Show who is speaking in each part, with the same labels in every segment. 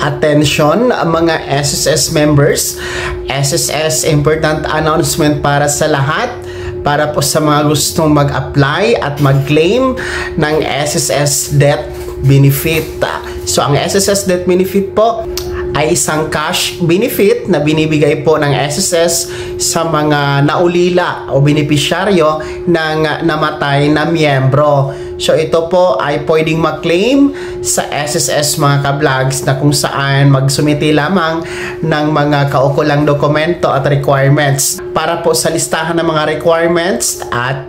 Speaker 1: Attention mga SSS members, SSS important announcement para sa lahat, para po sa mga gustong mag-apply at mag-claim ng SSS death benefit. So ang SSS death benefit po ay isang cash benefit na binibigay po ng SSS sa mga naulila o benepisyaryo ng namatay na miyembro. So ito po ay pwedeng mag-claim sa SSS mga ka-vlogs, na kung saan magsumiti lamang ng mga kaukulang dokumento at requirements. Para po sa listahan ng mga requirements at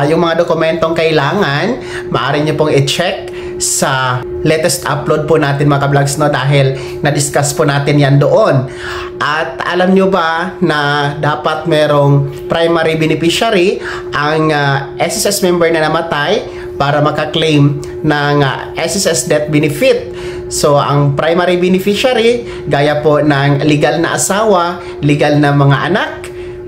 Speaker 1: yung mga dokumentong kailangan, maaari nyo pong i-check sa latest upload po natin mga ka-vlogs, no, dahil na-discuss po natin yan doon. At alam nyo ba na dapat merong primary beneficiary ang SSS member na namatay para makaklaim ng SSS death benefit? So ang primary beneficiary, gaya po ng legal na asawa, legal na mga anak,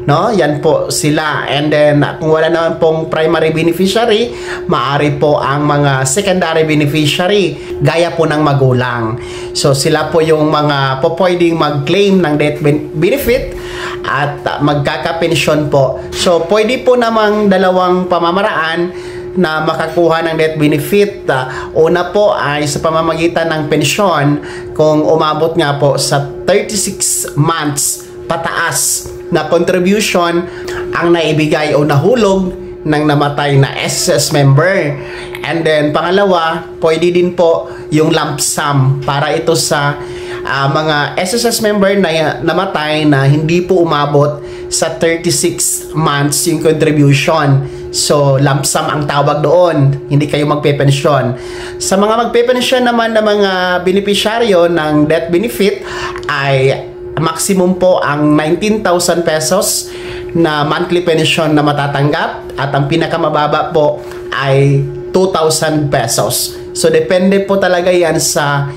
Speaker 1: no? Yan po sila. And then kung wala naman pong primary beneficiary, maaari po ang mga secondary beneficiary, gaya po ng magulang. So sila po yung mga pwedeng mag-claim ng death benefit at magkakapensyon po. So pwede po namang dalawang pamamaraan na makakuha ng death benefit. Una po ay sa pamamagitan ng pensyon kung umabot nga po sa 36 months pataas na contribution ang naibigay o nahulog ng namatay na SSS member. And then pangalawa, pwede din po yung lump sum para ito sa mga SSS member na namatay na hindi po umabot sa 36 months yung contribution. So lump sum ang tawag doon, hindi kayo magpepensyon. Sa mga magpepensyon naman ng mga benepisyaryo ng death benefit ay maximum po ang 19,000 pesos na monthly pension na matatanggap, at ang pinakamababa po ay 2,000 pesos. So depende po talaga yan sa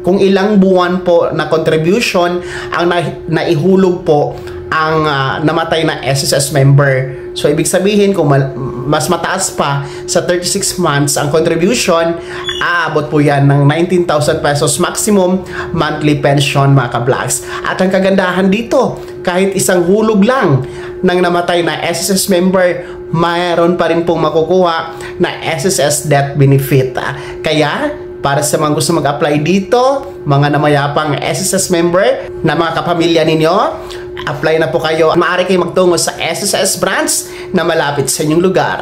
Speaker 1: kung ilang buwan po na contribution ang naihulog po ang namatay na SSS member. So ibig sabihin, kung mas mataas pa sa 36 months ang contribution, aabot po yan ng 19,000 pesos maximum monthly pension mga ka-vlogs. At ang kagandahan dito, kahit isang hulog lang ng namatay na SSS member, mayroon pa rin pong makukuha na SSS death benefit. Kaya para sa mga gusto mag-apply dito, mga namayapang SSS member na mga kapamilya ninyo, apply na po kayo. Maaari kayo magtungo sa SSS branch na malapit sa inyong lugar.